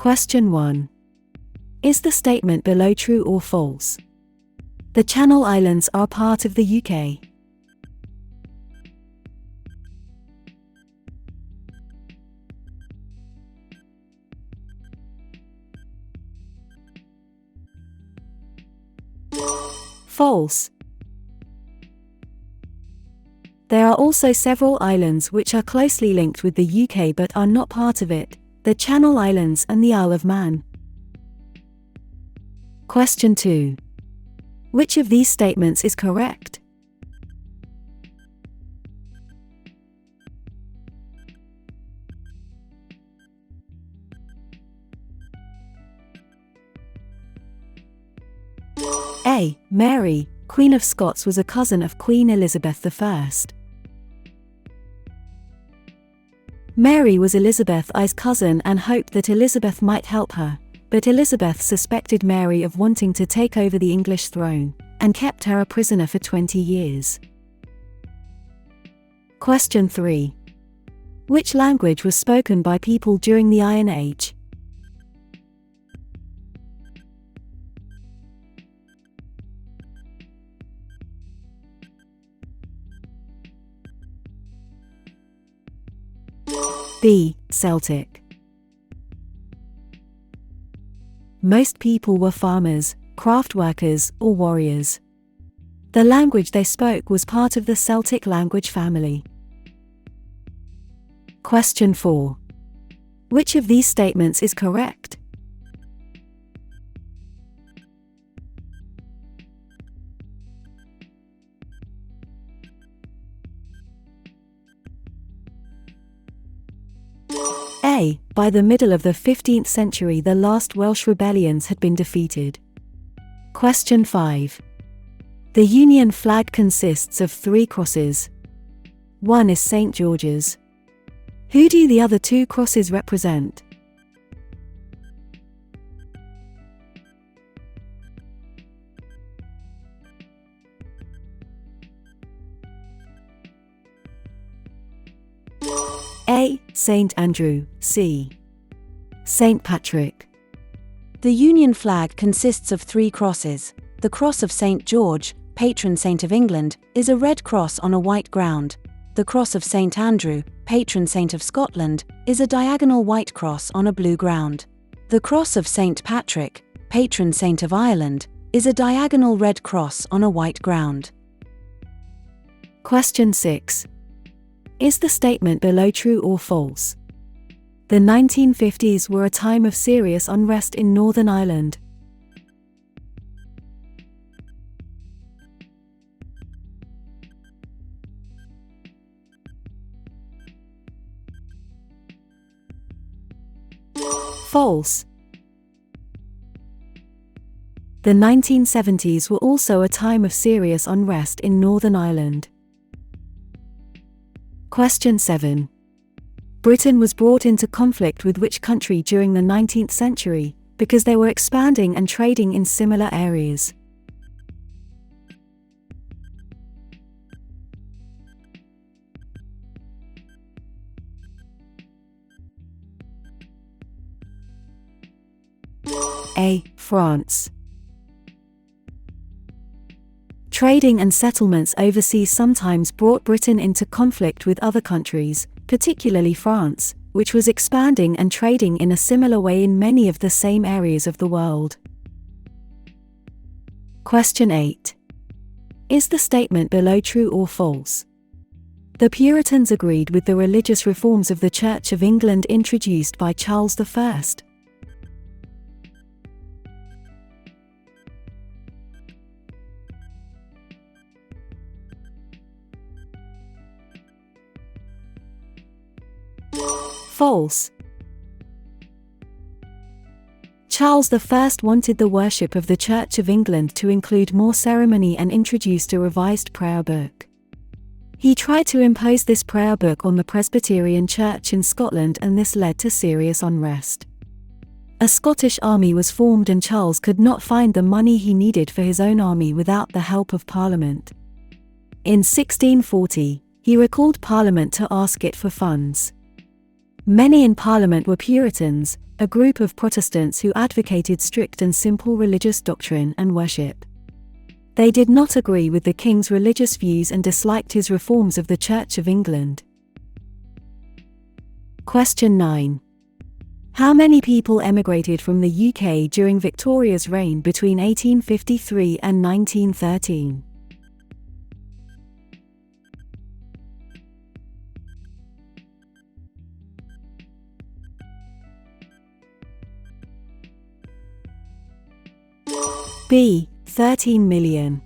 Question 1. Is the statement below true or false? The Channel Islands are part of the UK. False. There are also several islands which are closely linked with the UK but are not part of it, the Channel Islands and the Isle of Man. Question 2. Which of these statements is correct? A. Mary, Queen of Scots, was a cousin of Queen Elizabeth I. Mary was Elizabeth I's cousin and hoped that Elizabeth might help her, but Elizabeth suspected Mary of wanting to take over the English throne, and kept her a prisoner for 20 years. Question 3. Which language was spoken by people during the Iron Age? B. Celtic. Most people were farmers, craft workers, or warriors. The language they spoke was part of the Celtic language family. Question 4. Which of these statements is correct? A. By the middle of the 15th century the last Welsh rebellions had been defeated. Question 5. The Union flag consists of 3 crosses. One is St. George's. Who do the other 2 crosses represent? A. St. Andrew, C. St. Patrick. The Union flag consists of 3 crosses. The cross of St. George, patron saint of England, is a red cross on a white ground. The cross of St. Andrew, patron saint of Scotland, is a diagonal white cross on a blue ground. The cross of St. Patrick, patron saint of Ireland, is a diagonal red cross on a white ground. Question 6. Is the statement below true or false? The 1950s were a time of serious unrest in Northern Ireland. False. The 1970s were also a time of serious unrest in Northern Ireland. Question 7. Britain was brought into conflict with which country during the 19th century, because they were expanding and trading in similar areas? A. France. Trading and settlements overseas sometimes brought Britain into conflict with other countries, particularly France, which was expanding and trading in a similar way in many of the same areas of the world. Question 8. Is the statement below true or false? The Puritans agreed with the religious reforms of the Church of England introduced by Charles I. False. Charles I wanted the worship of the Church of England to include more ceremony and introduced a revised prayer book. He tried to impose this prayer book on the Presbyterian Church in Scotland, and this led to serious unrest. A Scottish army was formed and Charles could not find the money he needed for his own army without the help of Parliament. In 1640, he recalled Parliament to ask it for funds. Many in Parliament were Puritans, a group of Protestants who advocated strict and simple religious doctrine and worship. They did not agree with the king's religious views and disliked his reforms of the Church of England. Question 9. How many people emigrated from the UK during Victoria's reign between 1853 and 1913? B. 13 million.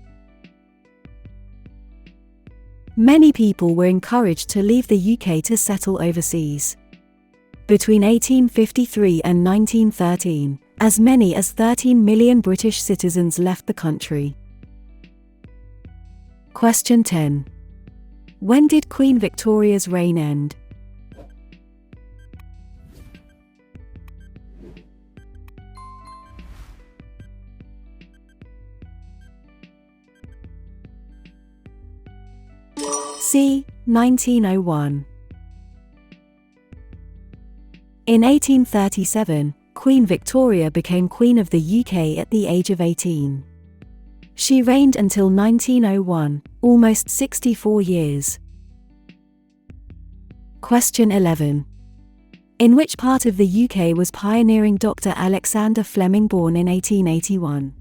Many people were encouraged to leave the UK to settle overseas. Between 1853 and 1913, as many as 13 million British citizens left the country. Question 10. When did Queen Victoria's reign end? C. 1901. In 1837, Queen Victoria became Queen of the UK at the age of 18. She reigned until 1901, almost 64 years. Question 11. In which part of the UK was pioneering Dr. Alexander Fleming born in 1881?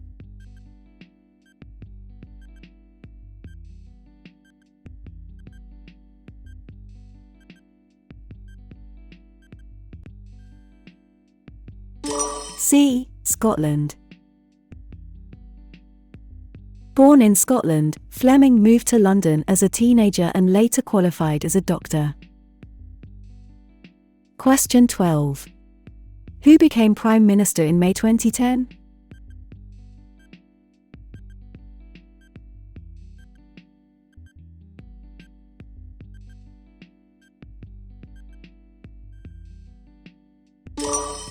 C. Scotland. Born in Scotland, Fleming moved to London as a teenager and later qualified as a doctor. Question 12. Who became Prime Minister in May 2010?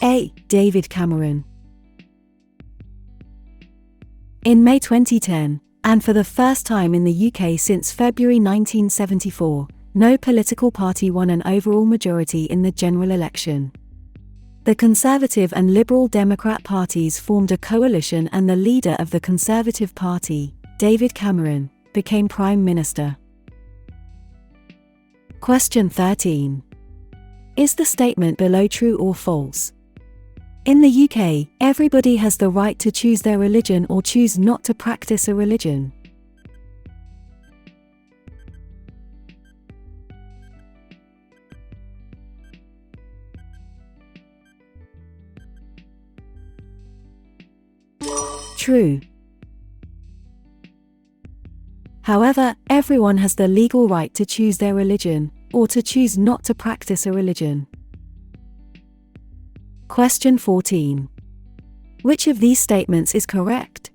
A. David Cameron. In May 2010, and for the first time in the UK since February 1974, no political party won an overall majority in the general election. The Conservative and Liberal Democrat parties formed a coalition and the leader of the Conservative Party, David Cameron, became Prime Minister. Question 13. Is the statement below true or false? In the UK, everybody has the right to choose their religion or choose not to practice a religion. True. However, everyone has the legal right to choose their religion, or to choose not to practice a religion. Question 14. Which of these statements is correct?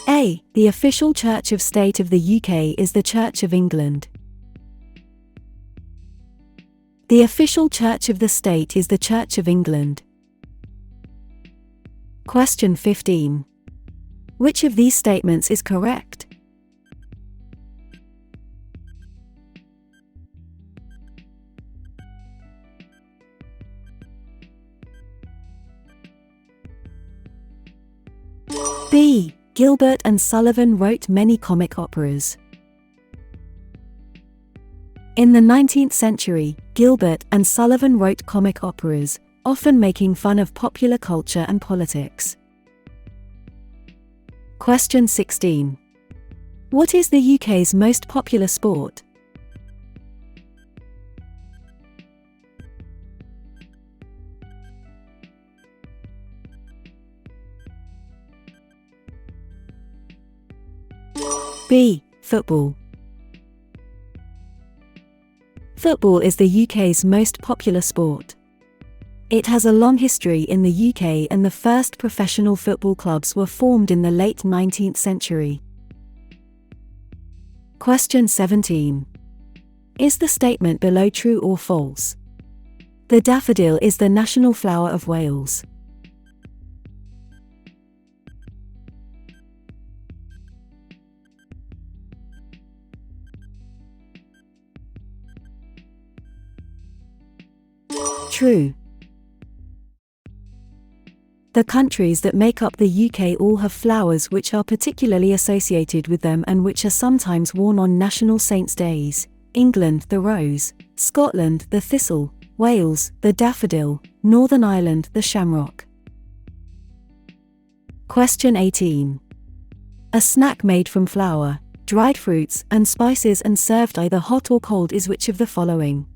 A. The official Church of State of the UK is the Church of England. The official Church of the State is the Church of England. Question 15. Which of these statements is correct? B. Gilbert and Sullivan wrote many comic operas. In the 19th century, Gilbert and Sullivan wrote comic operas, often making fun of popular culture and politics. Question 16. What is the UK's most popular sport? B. Football. Football is the UK's most popular sport. It has a long history in the UK and the first professional football clubs were formed in the late 19th century. Question 17. Is the statement below true or false? The daffodil is the national flower of Wales. True. The countries that make up the UK all have flowers which are particularly associated with them and which are sometimes worn on national saints' days. England, the rose; Scotland, the thistle; Wales, the daffodil; Northern Ireland, the shamrock. Question 18. A snack made from flour, dried fruits, and spices and served either hot or cold is which of the following?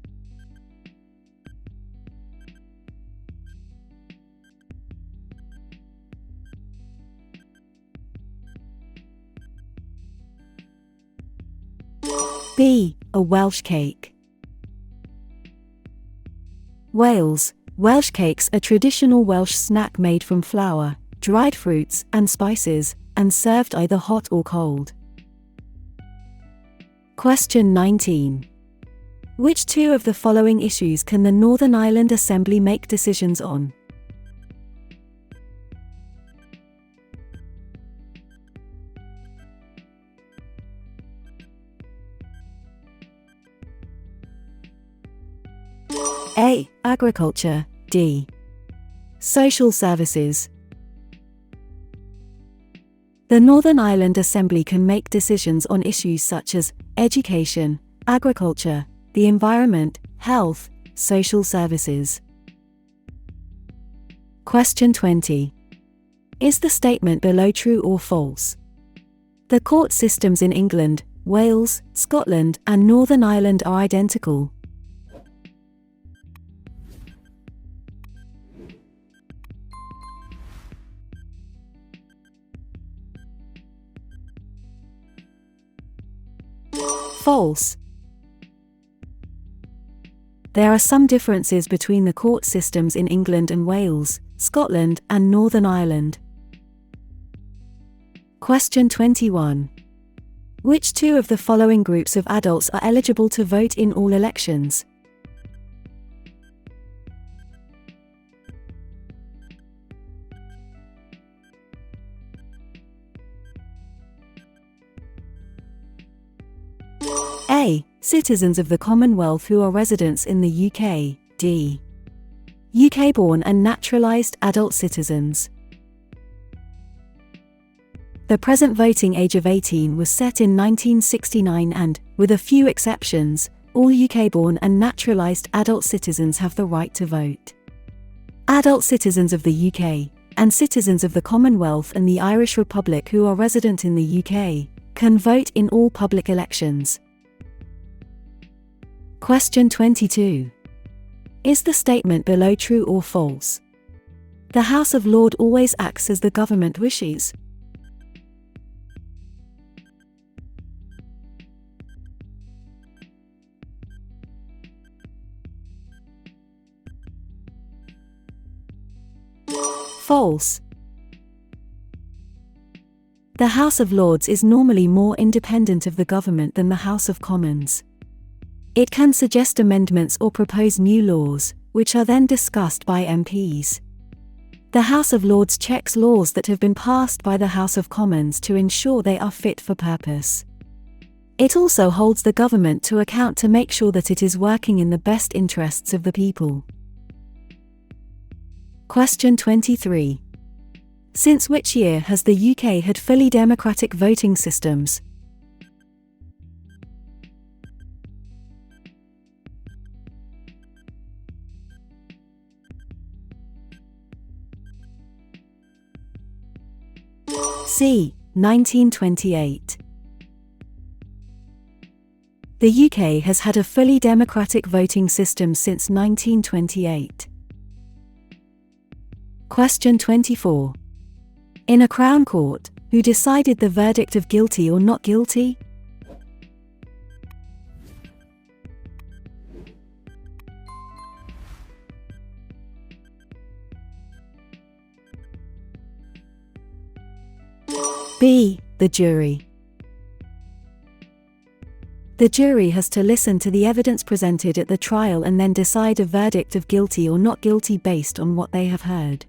B. A Welsh cake. Wales. Welsh cakes are traditional Welsh snack made from flour, dried fruits, and spices, and served either hot or cold. Question 19. Which two of the following issues can the Northern Ireland Assembly make decisions on? A. Agriculture. D. Social services. The Northern Ireland Assembly can make decisions on issues such as education, agriculture, the environment, health, social services. Question 20. Is the statement below true or false? The court systems in England, Wales, Scotland, and Northern Ireland are identical. False. There are some differences between the court systems in England and Wales, Scotland, and Northern Ireland. Question 21. Which two of the following groups of adults are eligible to vote in all elections? A. Citizens of the Commonwealth who are residents in the UK. D. UK-born and naturalised adult citizens. The present voting age of 18 was set in 1969 and, with a few exceptions, all UK-born and naturalised adult citizens have the right to vote. Adult citizens of the UK, and citizens of the Commonwealth and the Irish Republic who are resident in the UK, can vote in all public elections. Question 22. Is the statement below true or false? The House of Lords always acts as the government wishes. False. The House of Lords is normally more independent of the government than the House of Commons. It can suggest amendments or propose new laws, which are then discussed by MPs. The House of Lords checks laws that have been passed by the House of Commons to ensure they are fit for purpose. It also holds the government to account to make sure that it is working in the best interests of the people. Question 23. Since which year has the UK had fully democratic voting systems? C. 1928. The UK has had a fully democratic voting system since 1928. Question 24. In a Crown Court, who decided the verdict of guilty or not guilty? B. The jury. The jury has to listen to the evidence presented at the trial and then decide a verdict of guilty or not guilty based on what they have heard.